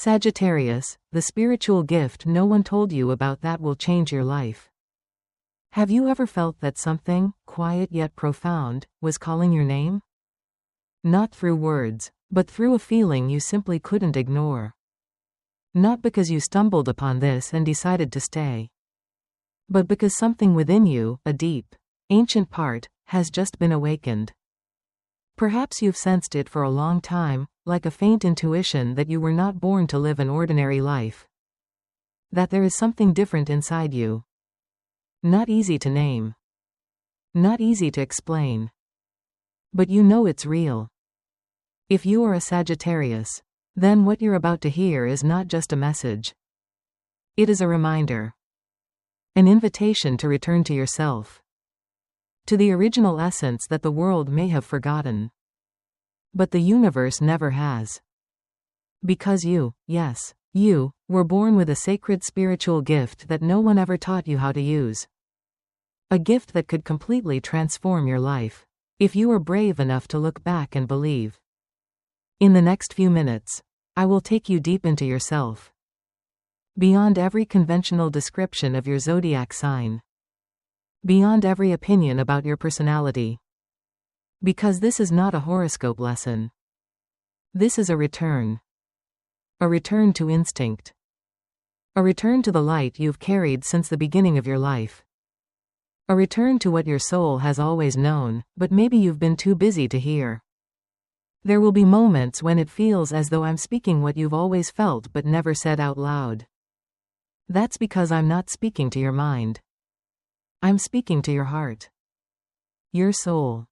Sagittarius, the spiritual gift no one told you about that will change your life. Have you ever felt that something, quiet yet profound, was calling your name? Not through words, but through a feeling you simply couldn't ignore. Not because you stumbled upon this and decided to stay, but because something within you, a deep, ancient part, has just been awakened. Perhaps you've sensed it for a long time, like a faint intuition that you were not born to live an ordinary life. That there is something different inside you. Not easy to name. Not easy to explain. But you know it's real. If you are a Sagittarius, then what you're about to hear is not just a message. It is a reminder. An invitation to return to yourself. To the original essence that the world may have forgotten. But the universe never has. Because you, yes, you, were born with a sacred spiritual gift that no one ever taught you how to use. A gift that could completely transform your life, if you were brave enough to look back and believe. In the next few minutes, I will take you deep into yourself. Beyond every conventional description of your zodiac sign. Beyond every opinion about your personality. Because this is not a horoscope lesson. This is a return. A return to instinct. A return to the light you've carried since the beginning of your life. A return to what your soul has always known, but maybe you've been too busy to hear. There will be moments when it feels as though I'm speaking what you've always felt but never said out loud. That's because I'm not speaking to your mind. I'm speaking to your heart. Your soul.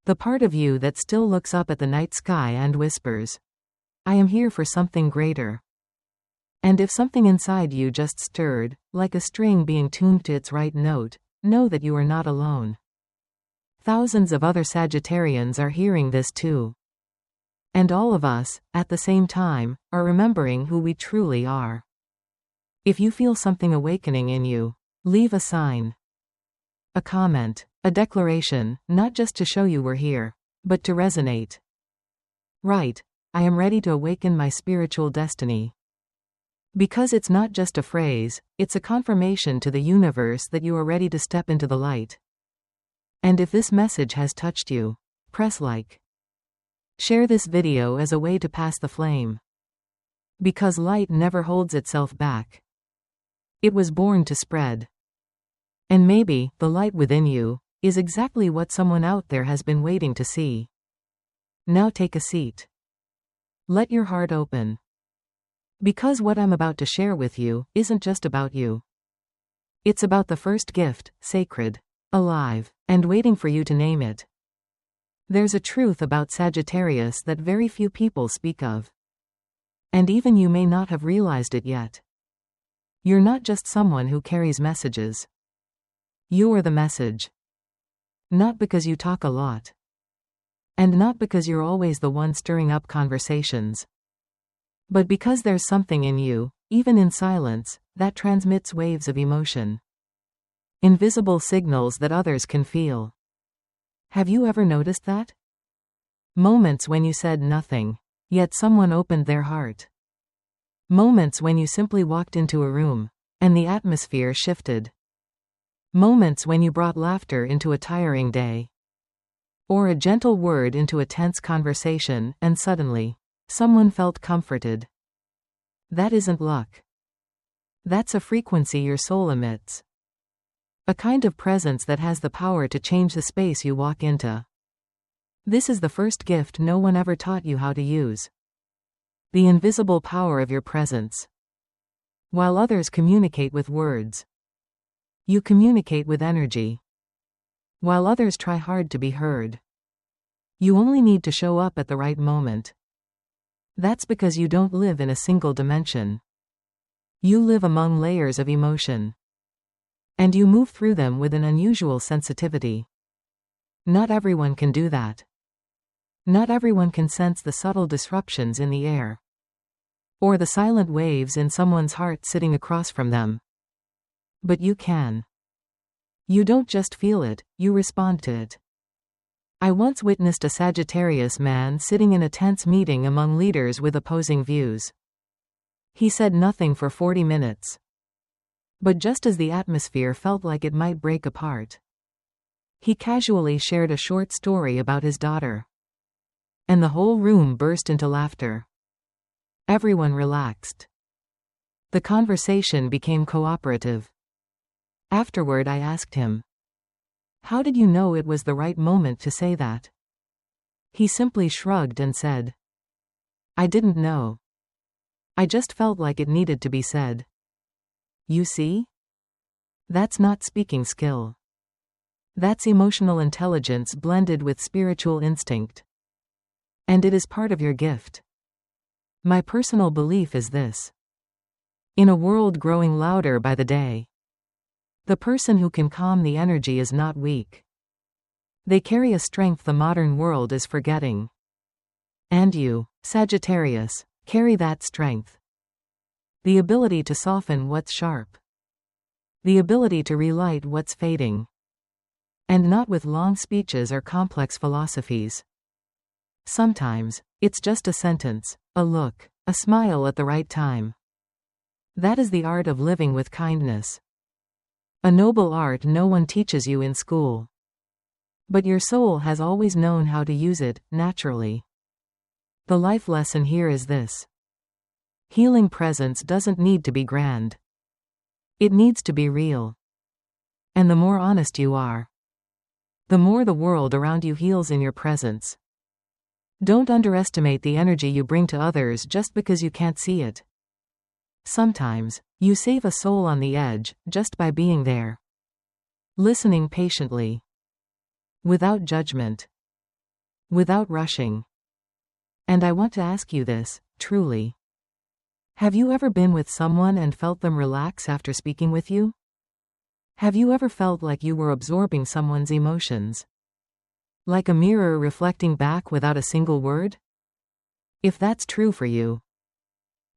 The part of you that still looks up at the night sky and whispers, I am here for something greater. And if something inside you just stirred, like a string being tuned to its right note, know that you are not alone. Thousands of other Sagittarians are hearing this too. And all of us, at the same time, are remembering who we truly are. If you feel something awakening in you, leave a sign. A comment, a declaration, not just to show you we're here, but to resonate. Right, I am ready to awaken my spiritual destiny. Because it's not just a phrase, it's a confirmation to the universe that you are ready to step into the light. And if this message has touched you, press like. Share this video as a way to pass the flame. Because light never holds itself back. It was born to spread. And maybe, the light within you, is exactly what someone out there has been waiting to see. Now take a seat. Let your heart open. Because what I'm about to share with you, isn't just about you. It's about the first gift, sacred, alive, and waiting for you to name it. There's a truth about Sagittarius that very few people speak of. And even you may not have realized it yet. You're not just someone who carries messages. You are the message. Not because you talk a lot. And not because you're always the one stirring up conversations. But because there's something in you, even in silence, that transmits waves of emotion. Invisible signals that others can feel. Have you ever noticed that? Moments when you said nothing, yet someone opened their heart. Moments when you simply walked into a room, and the atmosphere shifted. Moments when you brought laughter into a tiring day. Or a gentle word into a tense conversation, and suddenly, someone felt comforted. That isn't luck. That's a frequency your soul emits. A kind of presence that has the power to change the space you walk into. This is the first gift no one ever taught you how to use. The invisible power of your presence. While others communicate with words, you communicate with energy. While others try hard to be heard, you only need to show up at the right moment. That's because you don't live in a single dimension. You live among layers of emotion. And you move through them with an unusual sensitivity. Not everyone can do that. Not everyone can sense the subtle disruptions in the air. Or the silent waves in someone's heart sitting across from them. But you can. You don't just feel it, you respond to it. I once witnessed a Sagittarius man sitting in a tense meeting among leaders with opposing views. He said nothing for 40 minutes. But just as the atmosphere felt like it might break apart, he casually shared a short story about his daughter. And the whole room burst into laughter. Everyone relaxed. The conversation became cooperative. Afterward, I asked him, "How did you know it was the right moment to say that?" He simply shrugged and said, "I didn't know. I just felt like it needed to be said." You see? That's not speaking skill. That's emotional intelligence blended with spiritual instinct. And it is part of your gift. My personal belief is this. In a world growing louder by the day, the person who can calm the energy is not weak. They carry a strength the modern world is forgetting. And you, Sagittarius, carry that strength. The ability to soften what's sharp. The ability to relight what's fading. And not with long speeches or complex philosophies. Sometimes, it's just a sentence, a look, a smile at the right time. That is the art of living with kindness. A noble art no one teaches you in school. But your soul has always known how to use it, naturally. The life lesson here is this. Healing presence doesn't need to be grand. It needs to be real. And the more honest you are, the more the world around you heals in your presence. Don't underestimate the energy you bring to others just because you can't see it. Sometimes, you save a soul on the edge, just by being there. Listening patiently. Without judgment. Without rushing. And I want to ask you this, truly. Have you ever been with someone and felt them relax after speaking with you? Have you ever felt like you were absorbing someone's emotions? Like a mirror reflecting back without a single word? If that's true for you,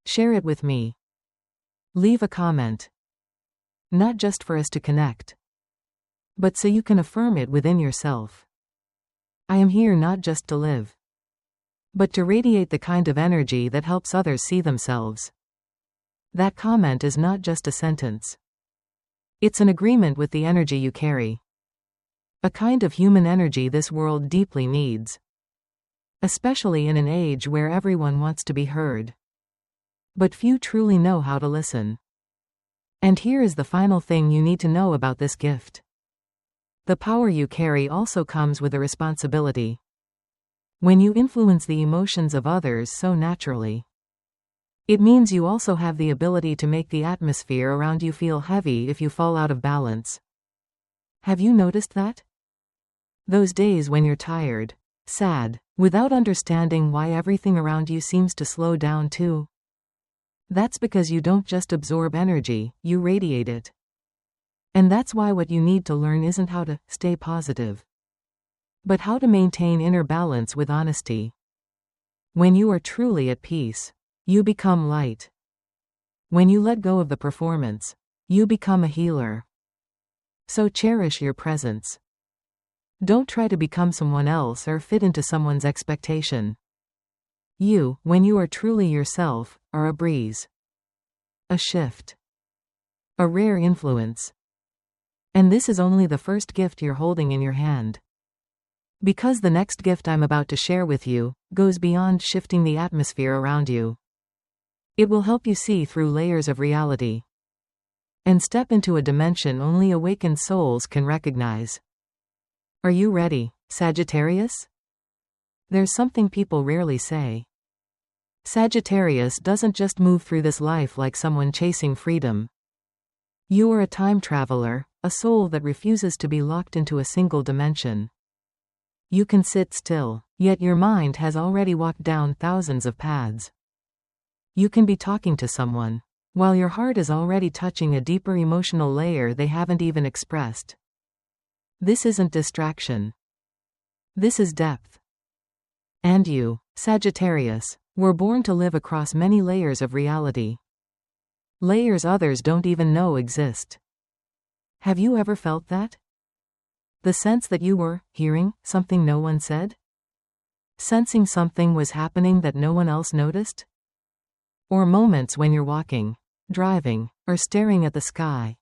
share it with me. Leave a comment. Not just for us to connect, but so you can affirm it within yourself. I am here not just to live, but to radiate the kind of energy that helps others see themselves. That comment is not just a sentence. It's an agreement with the energy you carry. A kind of human energy this world deeply needs. Especially in an age where everyone wants to be heard. But few truly know how to listen. And here is the final thing you need to know about this gift. The power you carry also comes with a responsibility. When you influence the emotions of others so naturally, it means you also have the ability to make the atmosphere around you feel heavy if you fall out of balance. Have you noticed that? Those days when you're tired, sad, without understanding why everything around you seems to slow down too. That's because you don't just absorb energy, you radiate it. And that's why what you need to learn isn't how to stay positive, but how to maintain inner balance with honesty. When you are truly at peace, you become light. When you let go of the performance, you become a healer. So cherish your presence. Don't try to become someone else or fit into someone's expectation. You, when you are truly yourself, are a breeze. A shift. A rare influence. And this is only the first gift you're holding in your hand. Because the next gift I'm about to share with you goes beyond shifting the atmosphere around you. It will help you see through layers of reality and step into a dimension only awakened souls can recognize. Are you ready, Sagittarius? There's something people rarely say. Sagittarius doesn't just move through this life like someone chasing freedom. You are a time traveler, a soul that refuses to be locked into a single dimension. You can sit still, yet your mind has already walked down thousands of paths. You can be talking to someone, while your heart is already touching a deeper emotional layer they haven't even expressed. This isn't distraction. This is depth. And you, Sagittarius, were born to live across many layers of reality. Layers others don't even know exist. Have you ever felt that? The sense that you were hearing something no one said? Sensing something was happening that no one else noticed? Or moments when you're walking, driving, or staring at the sky.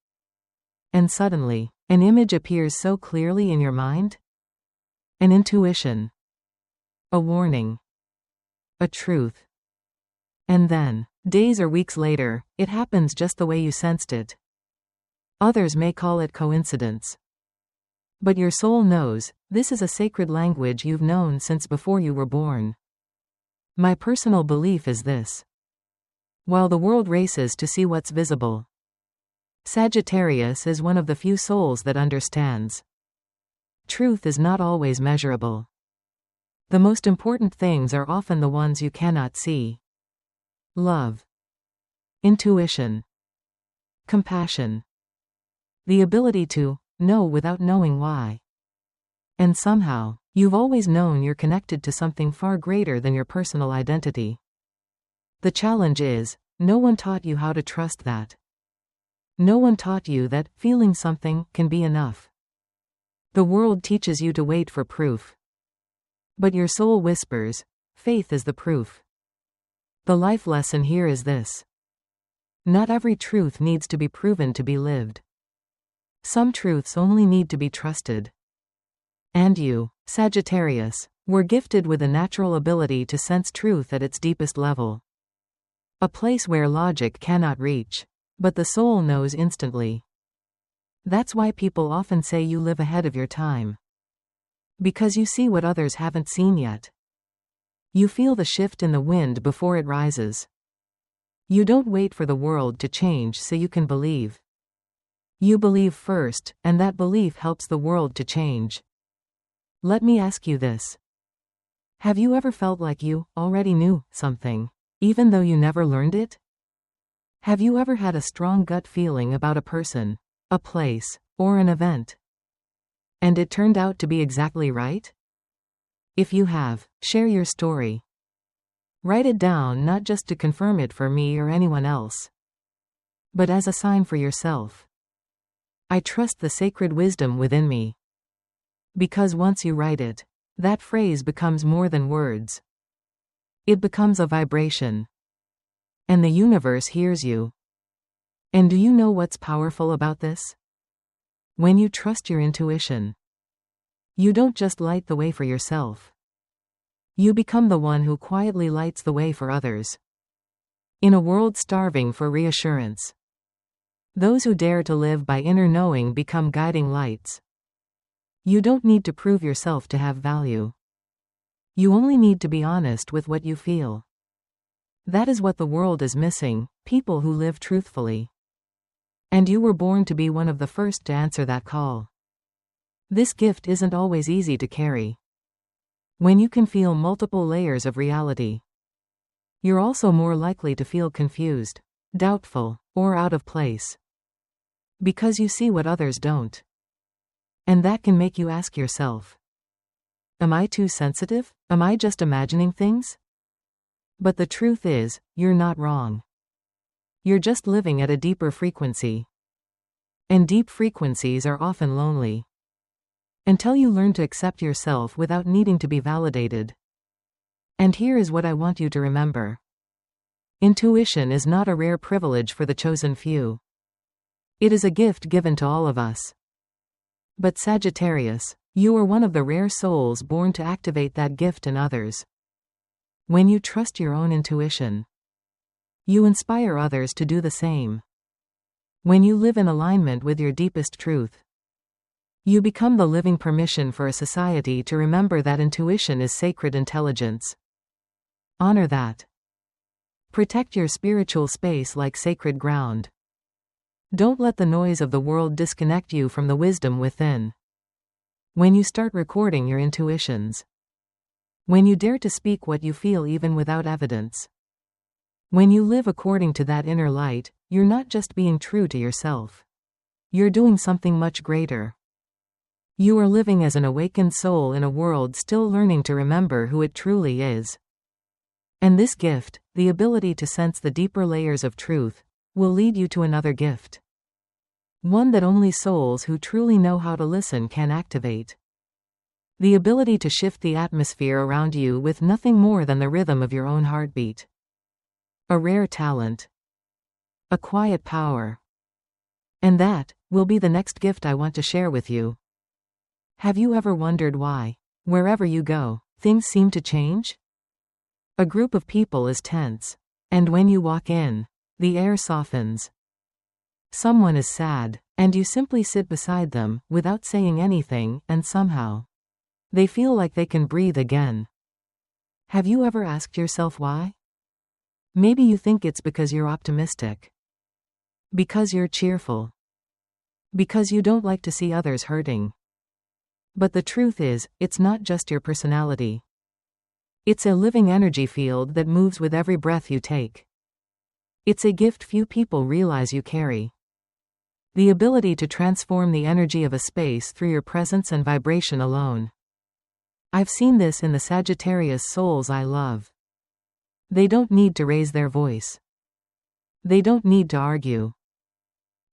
And suddenly, an image appears so clearly in your mind? An intuition. A warning. A truth. And then, days or weeks later, it happens just the way you sensed it. Others may call it coincidence. But your soul knows, this is a sacred language you've known since before you were born. My personal belief is this. While the world races to see what's visible, Sagittarius is one of the few souls that understands. Truth is not always measurable. The most important things are often the ones you cannot see. Love. Intuition. Compassion. The ability to know without knowing why. And somehow, you've always known you're connected to something far greater than your personal identity. The challenge is, no one taught you how to trust that. No one taught you that feeling something can be enough. The world teaches you to wait for proof. But your soul whispers, faith is the proof. The life lesson here is this. Not every truth needs to be proven to be lived. Some truths only need to be trusted. And you, Sagittarius, were gifted with a natural ability to sense truth at its deepest level. A place where logic cannot reach, but the soul knows instantly. That's why people often say you live ahead of your time. Because you see what others haven't seen yet. You feel the shift in the wind before it rises. You don't wait for the world to change so you can believe. You believe first, and that belief helps the world to change. Let me ask you this. Have you ever felt like you already knew something, even though you never learned it? Have you ever had a strong gut feeling about a person, a place, or an event? And it turned out to be exactly right? If you have, share your story. Write it down not just to confirm it for me or anyone else, but as a sign for yourself. I trust the sacred wisdom within me. Because once you write it, that phrase becomes more than words. It becomes a vibration. And the universe hears you. And do you know what's powerful about this? When you trust your intuition, you don't just light the way for yourself. You become the one who quietly lights the way for others. In a world starving for reassurance, those who dare to live by inner knowing become guiding lights. You don't need to prove yourself to have value. You only need to be honest with what you feel. That is what the world is missing, people who live truthfully. And you were born to be one of the first to answer that call. This gift isn't always easy to carry. When you can feel multiple layers of reality, you're also more likely to feel confused, doubtful, or out of place. Because you see what others don't. And that can make you ask yourself, am I too sensitive? Am I just imagining things? But the truth is, you're not wrong. You're just living at a deeper frequency. And deep frequencies are often lonely. Until you learn to accept yourself without needing to be validated. And here is what I want you to remember. Intuition is not a rare privilege for the chosen few. It is a gift given to all of us. But Sagittarius, you are one of the rare souls born to activate that gift in others. When you trust your own intuition, you inspire others to do the same. When you live in alignment with your deepest truth, you become the living permission for a society to remember that intuition is sacred intelligence. Honor that. Protect your spiritual space like sacred ground. Don't let the noise of the world disconnect you from the wisdom within. When you start recording your intuitions, when you dare to speak what you feel even without evidence, when you live according to that inner light, you're not just being true to yourself. You're doing something much greater. You are living as an awakened soul in a world still learning to remember who it truly is. And this gift, the ability to sense the deeper layers of truth, will lead you to another gift. One that only souls who truly know how to listen can activate. The ability to shift the atmosphere around you with nothing more than the rhythm of your own heartbeat. a rare talent, a quiet power. And that will be the next gift I want to share with you. Have you ever wondered why, wherever you go, things seem to change? A group of people is tense. And when you walk in, the air softens. Someone is sad, and you simply sit beside them, without saying anything, and somehow they feel like they can breathe again. Have you ever asked yourself why? Maybe you think it's because you're optimistic. Because you're cheerful. Because you don't like to see others hurting. But the truth is, it's not just your personality. It's a living energy field that moves with every breath you take. It's a gift few people realize you carry. The ability to transform the energy of a space through your presence and vibration alone. I've seen this in the Sagittarius souls I love. They don't need to raise their voice. They don't need to argue.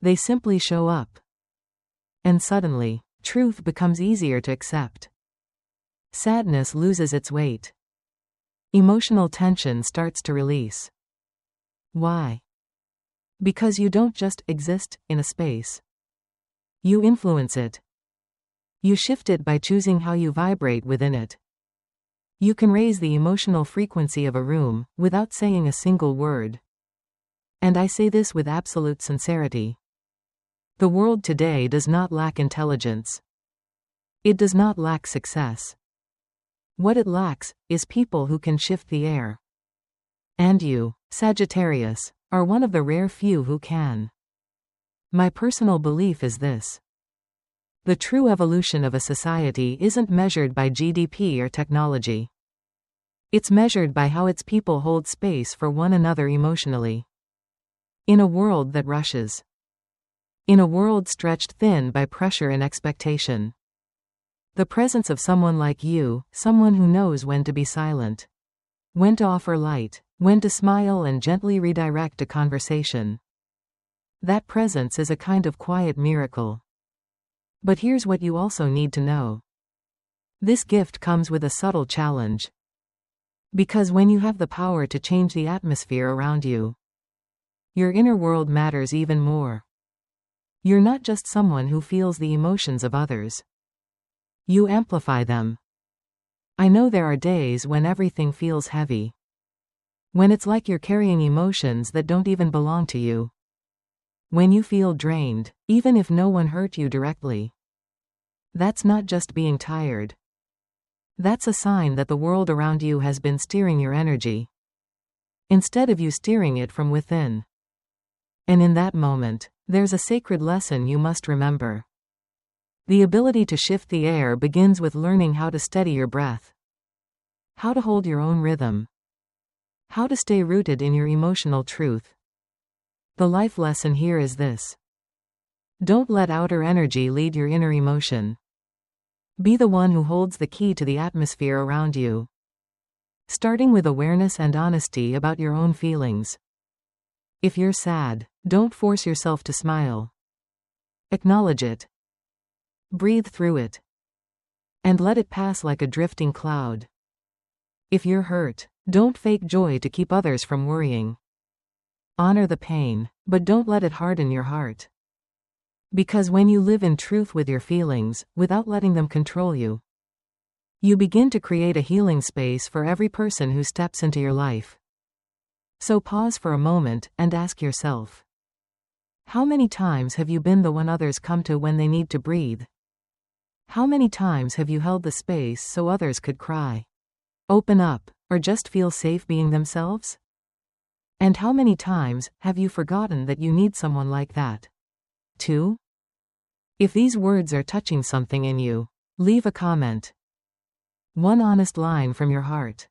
They simply show up. And suddenly, truth becomes easier to accept. Sadness loses its weight. Emotional tension starts to release. Why? Because you don't just exist in a space. You influence it. You shift it by choosing how you vibrate within it. You can raise the emotional frequency of a room without saying a single word. And I say this with absolute sincerity. The world today does not lack intelligence. It does not lack success. What it lacks is people who can shift the air. And you, Sagittarius, are one of the rare few who can. My personal belief is this. The true evolution of a society isn't measured by GDP or technology. It's measured by how its people hold space for one another emotionally. In a world that rushes. In a world stretched thin by pressure and expectation. The presence of someone like you, someone who knows when to be silent. When to offer light, when to smile and gently redirect a conversation. That presence is a kind of quiet miracle. But here's what you also need to know. This gift comes with a subtle challenge. Because when you have the power to change the atmosphere around you, your inner world matters even more. You're not just someone who feels the emotions of others. You amplify them. I know there are days when everything feels heavy. When it's like you're carrying emotions that don't even belong to you. When you feel drained, even if no one hurt you directly. That's not just being tired. That's a sign that the world around you has been steering your energy, instead of you steering it from within. And in that moment, there's a sacred lesson you must remember. The ability to shift the air begins with learning how to steady your breath. How to hold your own rhythm. How to stay rooted in your emotional truth. The life lesson here is this. Don't let outer energy lead your inner emotion. Be the one who holds the key to the atmosphere around you. Starting with awareness and honesty about your own feelings. If you're sad, don't force yourself to smile. Acknowledge it. Breathe through it. And let it pass like a drifting cloud. If you're hurt, don't fake joy to keep others from worrying. Honor the pain, but don't let it harden your heart. Because when you live in truth with your feelings, without letting them control you, you begin to create a healing space for every person who steps into your life. So pause for a moment and ask yourself. How many times have you been the one others come to when they need to breathe? How many times have you held the space so others could cry, open up, or just feel safe being themselves? And how many times have you forgotten that you need someone like that, too? If these words are touching something in you, leave a comment. One honest line from your heart.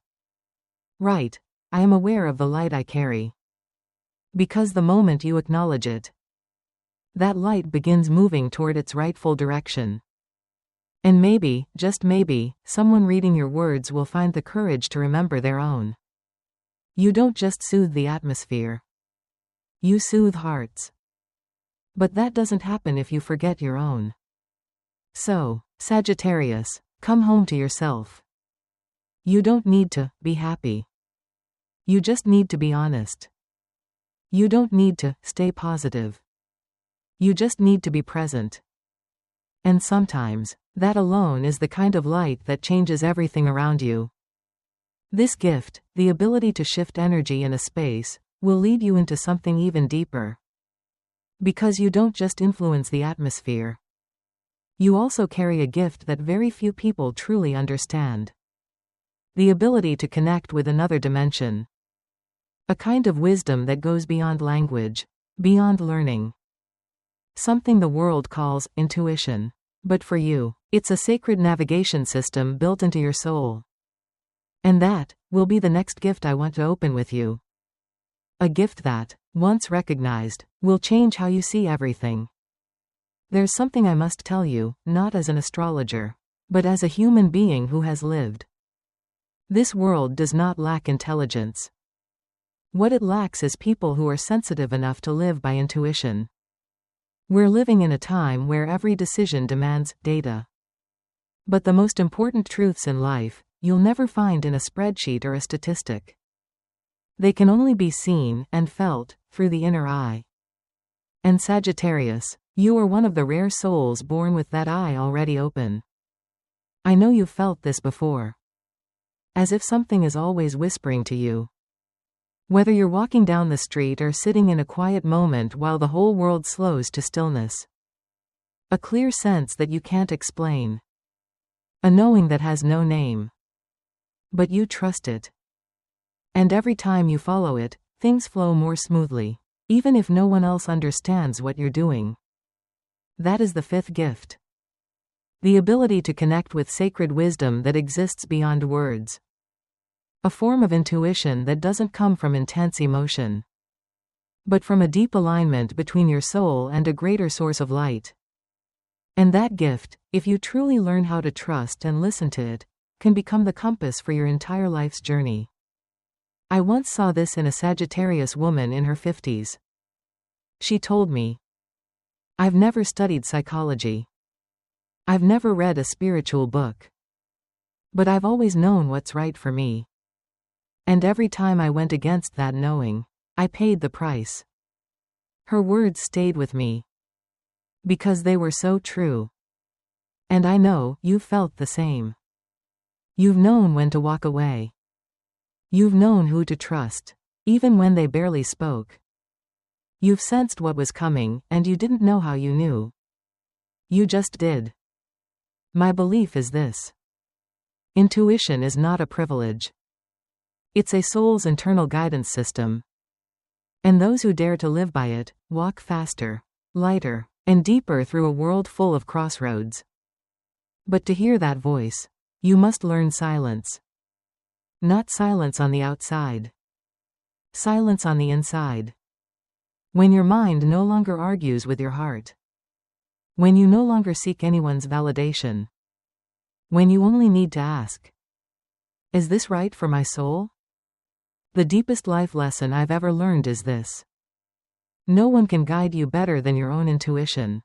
Write, I am aware of the light I carry. Because the moment you acknowledge it, that light begins moving toward its rightful direction. And maybe, just maybe, someone reading your words will find the courage to remember their own. You don't just soothe the atmosphere. You soothe hearts. But that doesn't happen if you forget your own. So, Sagittarius, come home to yourself. You don't need to be happy. You just need to be honest. You don't need to stay positive. You just need to be present. And sometimes, that alone is the kind of light that changes everything around you. This gift, the ability to shift energy in a space, will lead you into something even deeper. Because you don't just influence the atmosphere. You also carry a gift that very few people truly understand. The ability to connect with another dimension. A kind of wisdom that goes beyond language, beyond learning. Something the world calls intuition. But for you, it's a sacred navigation system built into your soul. And that will be the next gift I want to open with you. A gift that, once recognized, will change how you see everything. There's something I must tell you, not as an astrologer, but as a human being who has lived. This world does not lack intelligence. What it lacks is people who are sensitive enough to live by intuition. We're living in a time where every decision demands data. But the most important truths in life, you'll never find in a spreadsheet or a statistic. They can only be seen and felt through the inner eye. And Sagittarius, you are one of the rare souls born with that eye already open. I know you've felt this before. As if something is always whispering to you. Whether you're walking down the street or sitting in a quiet moment while the whole world slows to stillness. A clear sense that you can't explain. A knowing that has no name. But you trust it. And every time you follow it, things flow more smoothly, even if no one else understands what you're doing. That is the fifth gift. The ability to connect with sacred wisdom that exists beyond words. A form of intuition that doesn't come from intense emotion, but from a deep alignment between your soul and a greater source of light. And that gift, if you truly learn how to trust and listen to it, can become the compass for your entire life's journey. I once saw this in a Sagittarius woman in her 50s. She told me, "I've never studied psychology. I've never read a spiritual book. But I've always known what's right for me. And every time I went against that knowing, I paid the price." Her words stayed with me. Because they were so true. And I know you've felt the same. You've known when to walk away. You've known who to trust, even when they barely spoke. You've sensed what was coming, and you didn't know how you knew. You just did. My belief is this. Intuition is not a privilege. It's a soul's internal guidance system. And those who dare to live by it, walk faster, lighter, and deeper through a world full of crossroads. But to hear that voice, you must learn silence. Not silence on the outside. Silence on the inside. When your mind no longer argues with your heart. When you no longer seek anyone's validation. When you only need to ask, "Is this right for my soul?" The deepest life lesson I've ever learned is this. No one can guide you better than your own intuition.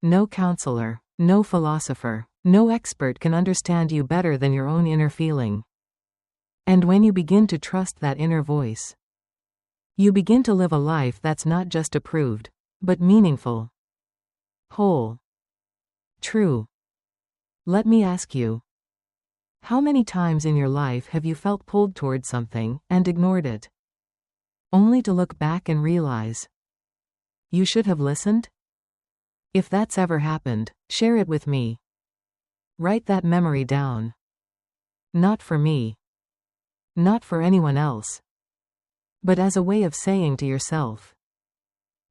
No counselor, no philosopher, no expert can understand you better than your own inner feeling. And when you begin to trust that inner voice, you begin to live a life that's not just approved, but meaningful, whole, true. Let me ask you, how many times in your life have you felt pulled toward something and ignored it? Only to look back and realize you should have listened? If that's ever happened, share it with me. Write that memory down. Not for me. Not for anyone else. But as a way of saying to yourself,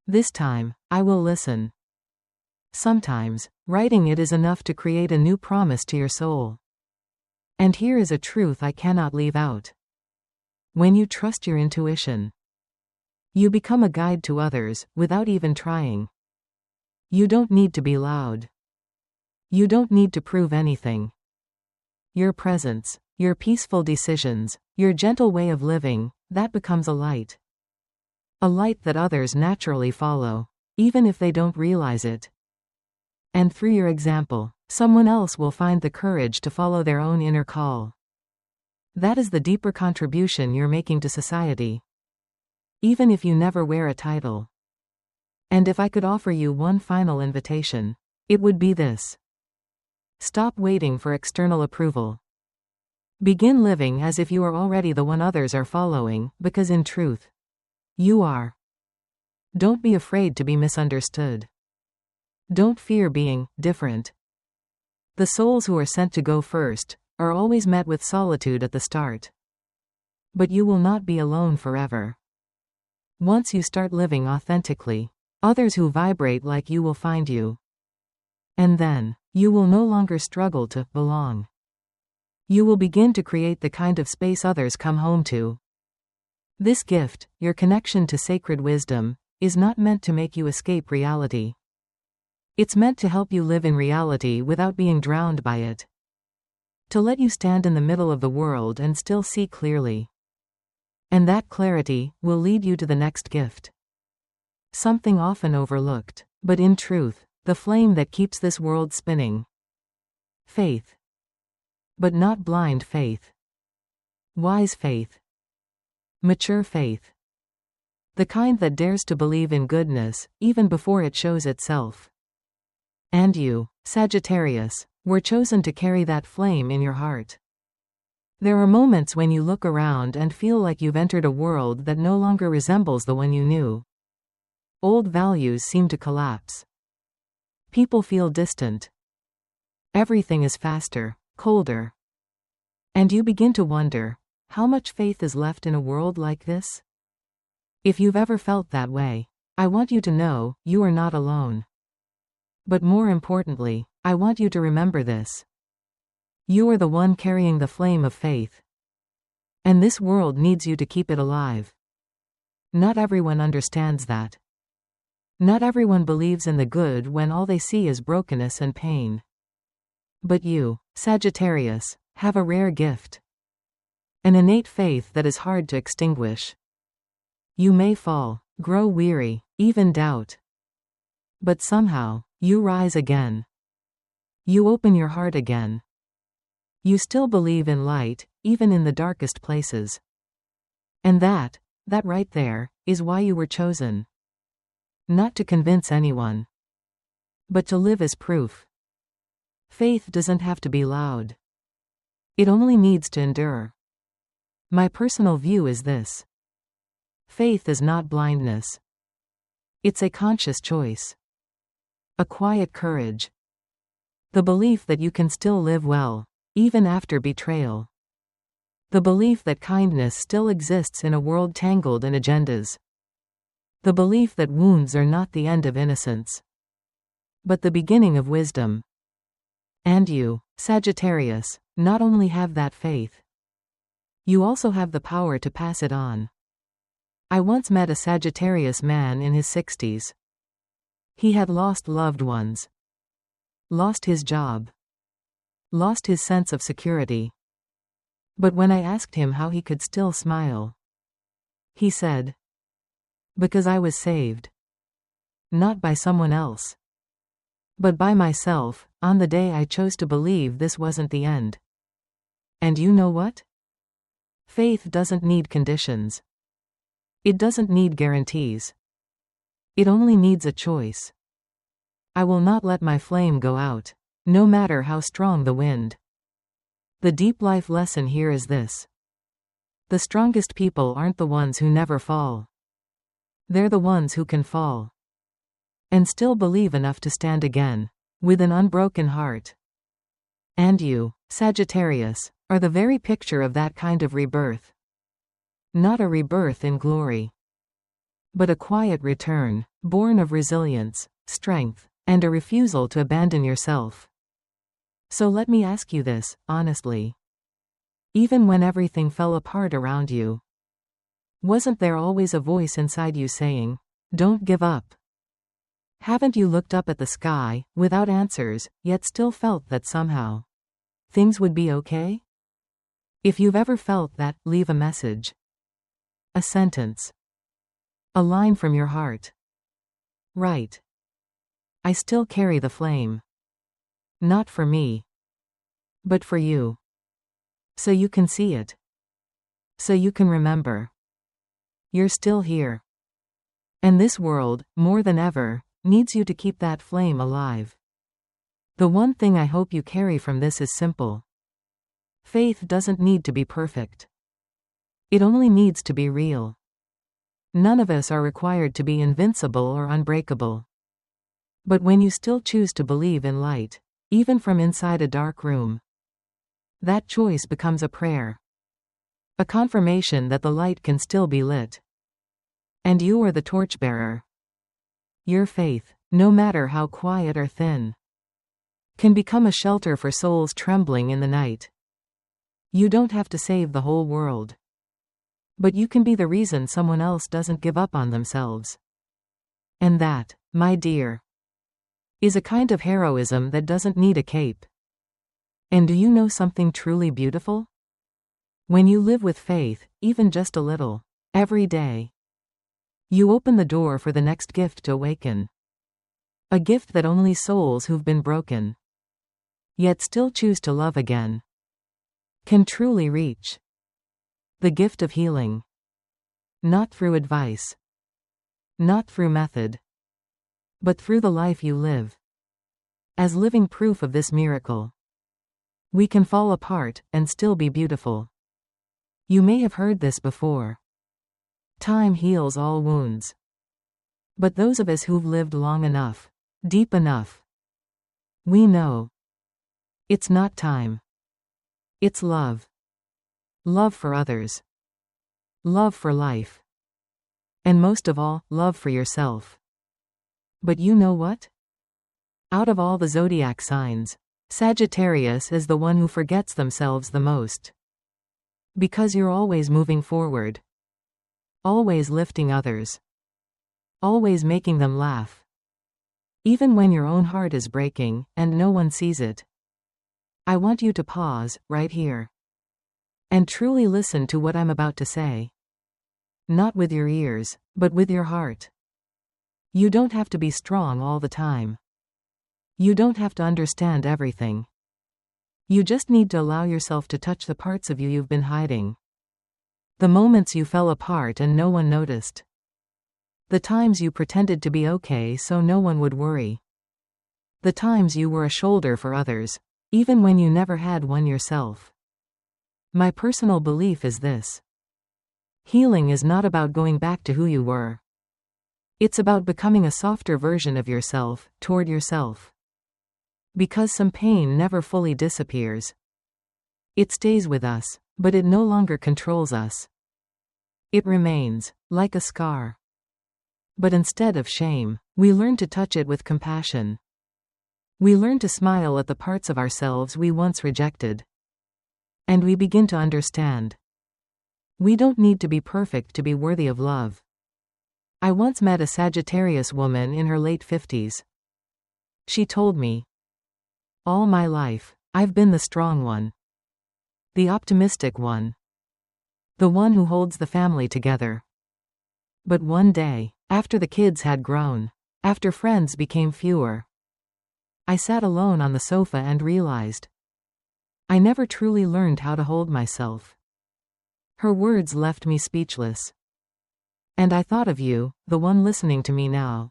this time, I will listen. Sometimes, writing it is enough to create a new promise to your soul. And here is a truth I cannot leave out. When you trust your intuition, you become a guide to others, without even trying. You don't need to be loud. You don't need to prove anything. Your presence, your peaceful decisions, your gentle way of living, that becomes a light. A light that others naturally follow, even if they don't realize it. And through your example, someone else will find the courage to follow their own inner call. That is the deeper contribution you're making to society. Even if you never wear a title. And if I could offer you one final invitation, it would be this. Stop waiting for external approval. Begin living as if you are already the one others are following, because in truth, you are. Don't be afraid to be misunderstood. Don't fear being different. The souls who are sent to go first are always met with solitude at the start. But you will not be alone forever. Once you start living authentically, others who vibrate like you will find you. And then, you will no longer struggle to belong. You will begin to create the kind of space others come home to. This gift, your connection to sacred wisdom, is not meant to make you escape reality. It's meant to help you live in reality without being drowned by it. To let you stand in the middle of the world and still see clearly. And that clarity will lead you to the next gift. Something often overlooked, but in truth, the flame that keeps this world spinning. Faith. But not blind faith. Wise faith. Mature faith. The kind that dares to believe in goodness, even before it shows itself. And you, Sagittarius, were chosen to carry that flame in your heart. There are moments when you look around and feel like you've entered a world that no longer resembles the one you knew. Old values seem to collapse. People feel distant. Everything is faster, colder. And you begin to wonder, how much faith is left in a world like this? If you've ever felt that way, I want you to know, you are not alone. But more importantly, I want you to remember this. You are the one carrying the flame of faith. And this world needs you to keep it alive. Not everyone understands that. Not everyone believes in the good when all they see is brokenness and pain. But you, Sagittarius, have a rare gift. An innate faith that is hard to extinguish. You may fall, grow weary, even doubt. But somehow, you rise again. You open your heart again. You still believe in light, even in the darkest places. And that right there, is why you were chosen. Not to convince anyone, but to live as proof. Faith doesn't have to be loud. It only needs to endure. My personal view is this. Faith is not blindness. It's a conscious choice. A quiet courage. The belief that you can still live well, even after betrayal. The belief that kindness still exists in a world tangled in agendas. The belief that wounds are not the end of innocence, but the beginning of wisdom. And you, Sagittarius, not only have that faith, you also have the power to pass it on. I once met a Sagittarius man in his 60s. He had lost loved ones, lost his job, lost his sense of security. But when I asked him how he could still smile, he said, "Because I was saved. Not by someone else, but by myself, on the day I chose to believe this wasn't the end." And you know what? Faith doesn't need conditions. It doesn't need guarantees. It only needs a choice. I will not let my flame go out, no matter how strong the wind. The deep life lesson here is this. The strongest people aren't the ones who never fall. They're the ones who can fall and still believe enough to stand again, with an unbroken heart. And you, Sagittarius, are the very picture of that kind of rebirth. Not a rebirth in glory, but a quiet return, born of resilience, strength, and a refusal to abandon yourself. So let me ask you this, honestly. Even when everything fell apart around you, wasn't there always a voice inside you saying, "Don't give up"? Haven't you looked up at the sky, without answers, yet still felt that somehow things would be okay? If you've ever felt that, leave a message. A sentence. A line from your heart. Right. I still carry the flame. Not for me, but for you. So you can see it, So you can remember. You're still here. And this world, more than ever, needs you to keep that flame alive. The one thing I hope you carry from this is simple. Faith doesn't need to be perfect. It only needs to be real. None of us are required to be invincible or unbreakable. But when you still choose to believe in light, even from inside a dark room, that choice becomes a prayer. A confirmation that the light can still be lit. And you are the torchbearer. Your faith, no matter how quiet or thin, can become a shelter for souls trembling in the night. You don't have to save the whole world. But you can be the reason someone else doesn't give up on themselves. And that, my dear, is a kind of heroism that doesn't need a cape. And do you know something truly beautiful? When you live with faith, even just a little, every day, you open the door for the next gift to awaken. A gift that only souls who've been broken, yet still choose to love again, can truly reach. The gift of healing. Not through advice. Not through method. But through the life you live. As living proof of this miracle, we can fall apart and still be beautiful. You may have heard this before. Time heals all wounds. But those of us who've lived long enough, deep enough, we know it's not time. It's love. Love for others. Love for life. And most of all, love for yourself. But you know what? Out of all the zodiac signs, Sagittarius is the one who forgets themselves the most. Because you're always moving forward. Always lifting others. Always making them laugh. Even when your own heart is breaking, and no one sees it. I want you to pause, right here. And truly listen to what I'm about to say. Not with your ears, but with your heart. You don't have to be strong all the time. You don't have to understand everything. You just need to allow yourself to touch the parts of you you've been hiding. The moments you fell apart and no one noticed. The times you pretended to be okay so no one would worry. The times you were a shoulder for others, even when you never had one yourself. My personal belief is this. Healing is not about going back to who you were. It's about becoming a softer version of yourself, toward yourself. Because some pain never fully disappears. It stays with us, but it no longer controls us. It remains, like a scar. But instead of shame, we learn to touch it with compassion. We learn to smile at the parts of ourselves we once rejected. And we begin to understand. We don't need to be perfect to be worthy of love. I once met a Sagittarius woman in her late 50s. She told me, all my life, I've been the strong one. The optimistic one. The one who holds the family together. But one day, after the kids had grown, after friends became fewer, I sat alone on the sofa and realized I never truly learned how to hold myself. Her words left me speechless. And I thought of you, the one listening to me now.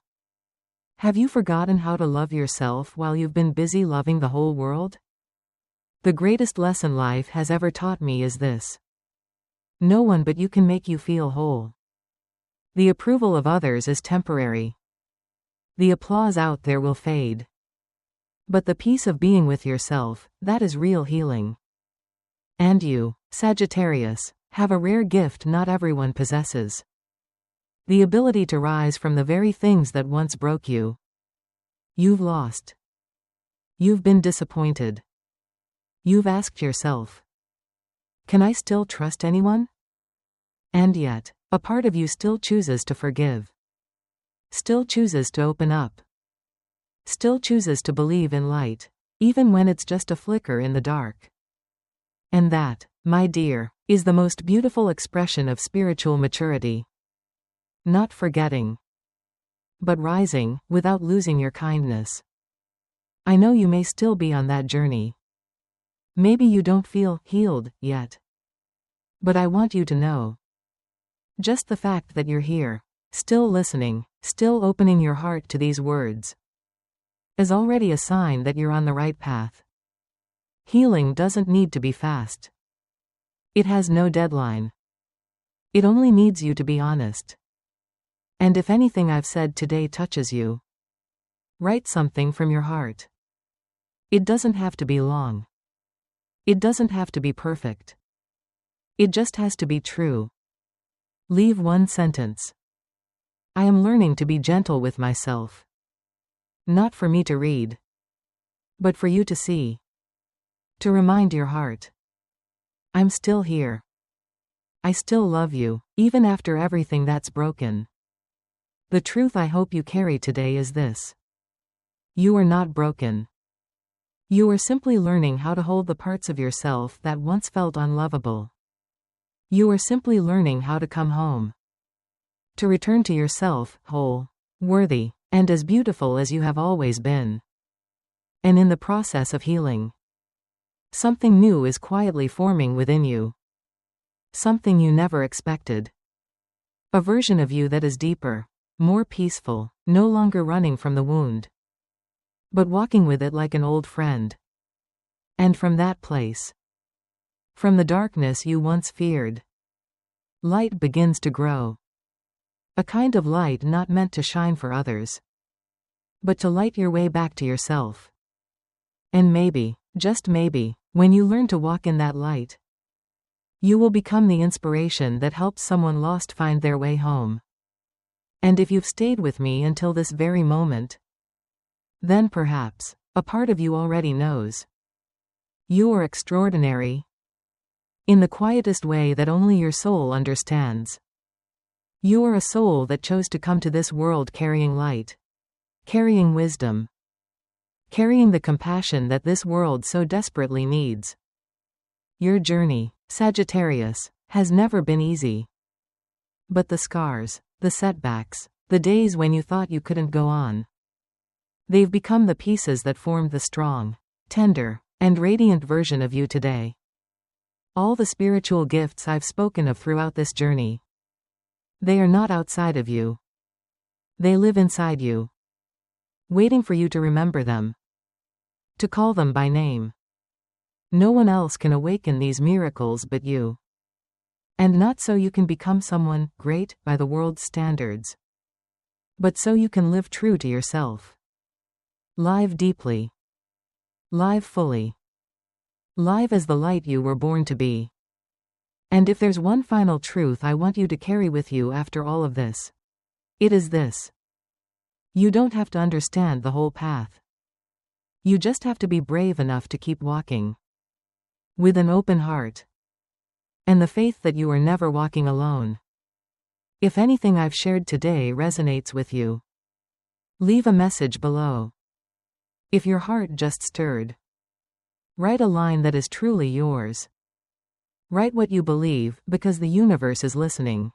Have you forgotten how to love yourself while you've been busy loving the whole world? The greatest lesson life has ever taught me is this. No one but you can make you feel whole. The approval of others is temporary. The applause out there will fade. But the peace of being with yourself, that is real healing. And you, Sagittarius, have a rare gift not everyone possesses. The ability to rise from the very things that once broke you. You've lost. You've been disappointed. You've asked yourself, can I still trust anyone? And yet, a part of you still chooses to forgive. Still chooses to open up. Still chooses to believe in light, even when it's just a flicker in the dark. And that, my dear, is the most beautiful expression of spiritual maturity. Not forgetting, but rising, without losing your kindness. I know you may still be on that journey. Maybe you don't feel healed yet. But I want you to know. Just the fact that you're here, still listening, still opening your heart to these words, is already a sign that you're on the right path. Healing doesn't need to be fast. It has no deadline. It only needs you to be honest. And if anything I've said today touches you, write something from your heart. It doesn't have to be long. It doesn't have to be perfect. It just has to be true. Leave one sentence. I am learning to be gentle with myself. Not for me to read, but for you to see. To remind your heart. I'm still here. I still love you, even after everything that's broken. The truth I hope you carry today is this. You are not broken. You are simply learning how to hold the parts of yourself that once felt unlovable. You are simply learning how to come home. To return to yourself, whole, worthy, and as beautiful as you have always been. And in the process of healing, something new is quietly forming within you. Something you never expected. A version of you that is deeper, more peaceful, no longer running from the wound, but walking with it like an old friend. And from that place, from the darkness you once feared, light begins to grow. A kind of light not meant to shine for others, but to light your way back to yourself. And maybe, just maybe, when you learn to walk in that light, you will become the inspiration that helps someone lost find their way home. And if you've stayed with me until this very moment, then perhaps, a part of you already knows. You are extraordinary. In the quietest way that only your soul understands. You are a soul that chose to come to this world carrying light. Carrying wisdom. Carrying the compassion that this world so desperately needs. Your journey, Sagittarius, has never been easy. But the scars, the setbacks, the days when you thought you couldn't go on, they've become the pieces that formed the strong, tender, and radiant version of you today. All the spiritual gifts I've spoken of throughout this journey, they are not outside of you. They live inside you, waiting for you to remember them, to call them by name. No one else can awaken these miracles but you. And not so you can become someone great by the world's standards, but so you can live true to yourself. Live deeply. Live fully. Live as the light you were born to be. And if there's one final truth I want you to carry with you after all of this, it is this. You don't have to understand the whole path. You just have to be brave enough to keep walking. With an open heart. And the faith that you are never walking alone. If anything I've shared today resonates with you, leave a message below. If your heart just stirred, write a line that is truly yours. Write what you believe, because the universe is listening.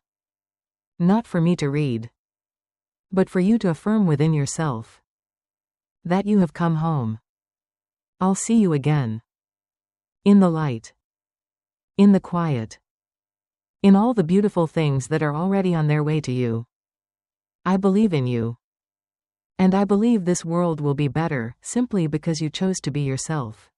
Not for me to read, but for you to affirm within yourself that you have come home. I'll see you again. In the light. In the quiet. In all the beautiful things that are already on their way to you. I believe in you. And I believe this world will be better, simply because you chose to be yourself.